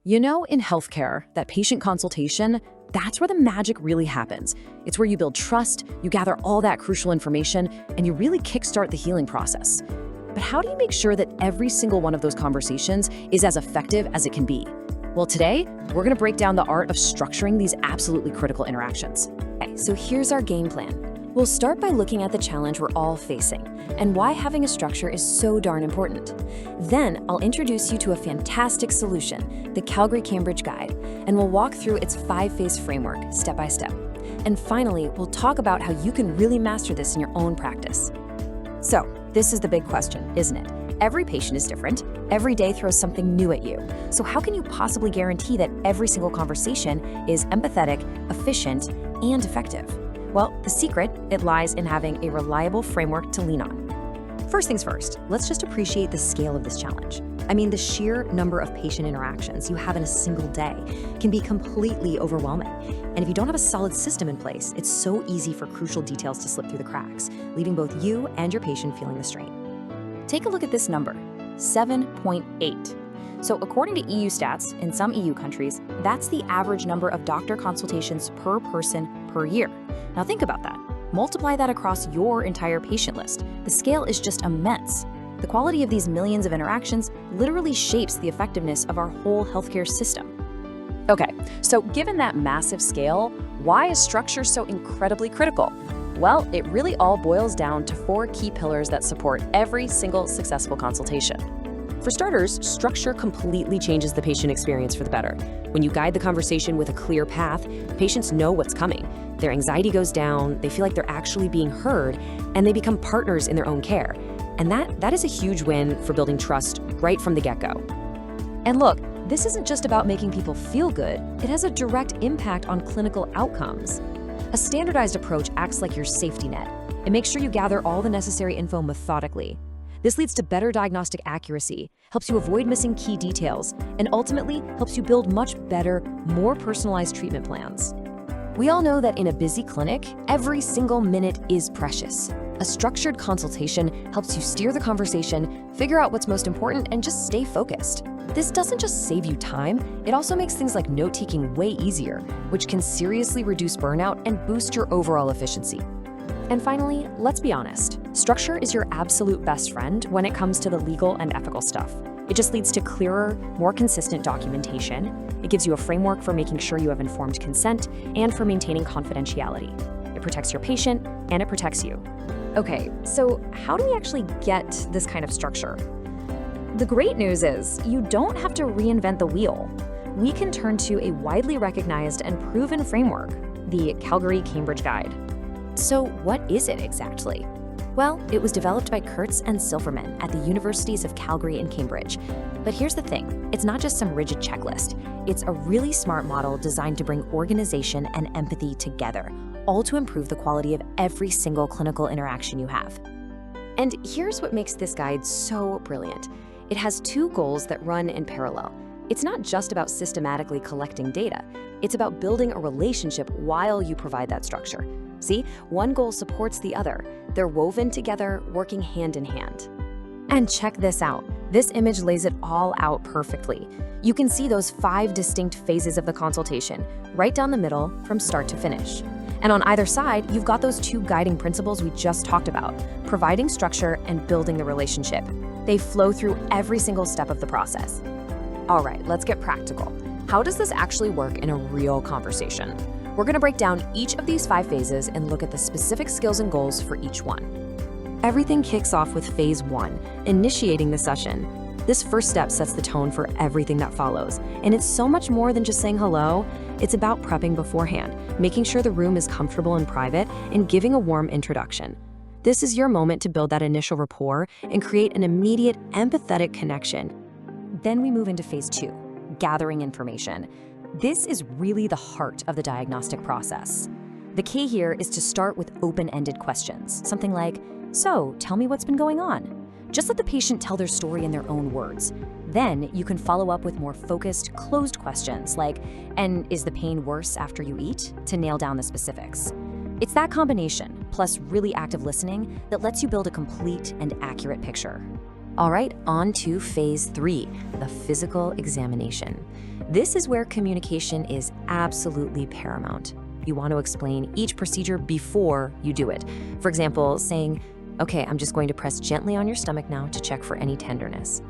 You know, in healthcare, that patient consultation, that's where the magic really happens. It's where you build trust, you gather all that crucial information, and you really kickstart the healing process. But how do you make sure that every single one of those conversations is as effective as it can be? Well, today, we're going to break down the art of structuring these absolutely critical interactions. Okay, so here's our game plan. We'll start by looking at the challenge we're all facing and why having a structure is so darn important. Then I'll introduce you to a fantastic solution, the Calgary-Cambridge Guide, and we'll walk through its 5-phase framework step by step. And finally, we'll talk about how you can really master this in your own practice. So, this is the big question, isn't it? Every patient is different. Every day throws something new at you. So how can you possibly guarantee that every single conversation is empathetic, efficient, and effective? Well, the secret, it lies in having a reliable framework to lean on. First things first, let's just appreciate the scale of this challenge. I mean, the sheer number of patient interactions you have in a single day can be completely overwhelming. And if you don't have a solid system in place, it's so easy for crucial details to slip through the cracks, leaving both you and your patient feeling the strain. Take a look at this number, 7.8. So according to EU stats, in some EU countries, that's the average number of doctor consultations per person per year. Now think about that. Multiply that across your entire patient list. The scale is just immense. The quality of these millions of interactions literally shapes the effectiveness of our whole healthcare system. Okay, so given that massive scale, why is structure so incredibly critical? Well, it really all boils down to 4 key pillars that support every single successful consultation. For starters, structure completely changes the patient experience for the better. When you guide the conversation with a clear path, patients know what's coming. Their anxiety goes down, they feel like they're actually being heard, and they become partners in their own care. And that is a huge win for building trust right from the get-go. And look, this isn't just about making people feel good, it has a direct impact on clinical outcomes. A standardized approach acts like your safety net. It makes sure you gather all the necessary info methodically. This leads to better diagnostic accuracy, helps you avoid missing key details, and ultimately helps you build much better, more personalized treatment plans. We all know that in a busy clinic, every single minute is precious. A structured consultation helps you steer the conversation, figure out what's most important, and just stay focused. This doesn't just save you time, it also makes things like note-taking way easier, which can seriously reduce burnout and boost your overall efficiency. And finally, let's be honest, structure is your absolute best friend when it comes to the legal and ethical stuff. It just leads to clearer, more consistent documentation. It gives you a framework for making sure you have informed consent and for maintaining confidentiality. It protects your patient and it protects you. Okay, so how do we actually get this kind of structure? The great news is you don't have to reinvent the wheel. We can turn to a widely recognized and proven framework, the Calgary-Cambridge Guide. So what is it exactly? Well, it was developed by Kurtz and Silverman at the Universities of Calgary and Cambridge. But here's the thing, it's not just some rigid checklist. It's a really smart model designed to bring organization and empathy together, all to improve the quality of every single clinical interaction you have. And here's what makes this guide so brilliant. It has 2 goals that run in parallel. It's not just about systematically collecting data. It's about building a relationship while you provide that structure. See, one goal supports the other. They're woven together, working hand in hand. And check this out. This image lays it all out perfectly. You can see those 5 distinct phases of the consultation, right down the middle from start to finish. And on either side, you've got those 2 guiding principles we just talked about, providing structure and building the relationship. They flow through every single step of the process. All right, let's get practical. How does this actually work in a real conversation? We're going to break down each of these 5 phases and look at the specific skills and goals for each one. Everything kicks off with phase 1, initiating the session. This first step sets the tone for everything that follows, and it's so much more than just saying hello. It's about prepping beforehand, making sure the room is comfortable and private, and giving a warm introduction. This is your moment to build that initial rapport and create an immediate, empathetic connection. Then we move into phase 2, gathering information. This is really the heart of the diagnostic process. The key here is to start with open-ended questions, something like, "So, tell me what's been going on." Just let the patient tell their story in their own words. Then you can follow up with more focused, closed questions like, "And is the pain worse after you eat?" to nail down the specifics. It's that combination, plus really active listening, that lets you build a complete and accurate picture. All right, on to phase 3, the physical examination. This is where communication is absolutely paramount. You want to explain each procedure before you do it. For example, saying, okay, I'm just going to press gently on your stomach now to check for any tenderness.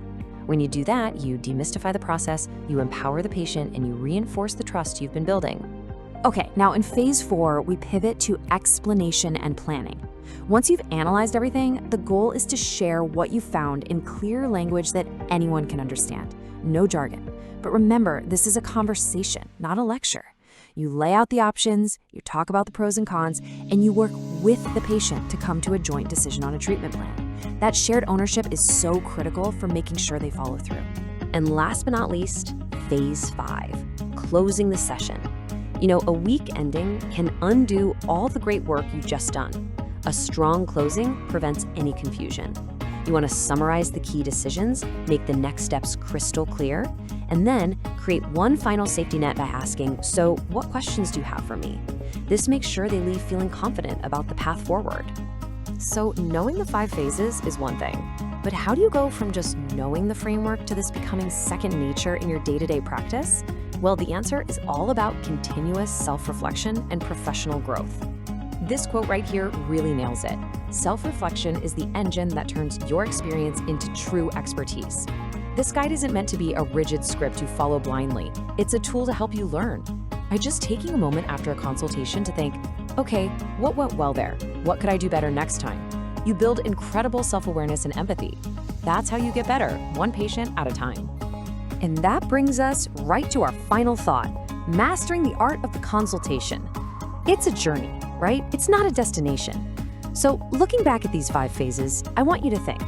When you do that, you demystify the process, you empower the patient, and you reinforce the trust you've been building. Okay, now in phase 4, we pivot to explanation and planning. Once you've analyzed everything, the goal is to share what you found in clear language that anyone can understand. No jargon. But remember, this is a conversation, not a lecture. You lay out the options, you talk about the pros and cons, and you work with the patient to come to a joint decision on a treatment plan. That shared ownership is so critical for making sure they follow through. And last but not least, phase 5, closing the session. You know, a weak ending can undo all the great work you've just done. A strong closing prevents any confusion. You want to summarize the key decisions, make the next steps crystal clear, and then create one final safety net by asking, so what questions do you have for me? This makes sure they leave feeling confident about the path forward. So knowing the 5 phases is one thing, but how do you go from just knowing the framework to this becoming second nature in your day-to-day practice? Well, the answer is all about continuous self-reflection and professional growth. This quote right here really nails it. Self-reflection is the engine that turns your experience into true expertise. This guide isn't meant to be a rigid script you follow blindly. It's a tool to help you learn. By just taking a moment after a consultation to think, okay, what went well there? What could I do better next time? You build incredible self-awareness and empathy. That's how you get better, one patient at a time. And that brings us right to our final thought, mastering the art of the consultation. It's a journey, right? It's not a destination. So looking back at these 5 phases, I want you to think,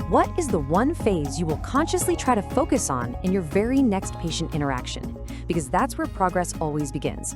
what is the one phase you will consciously try to focus on in your very next patient interaction? Because that's where progress always begins.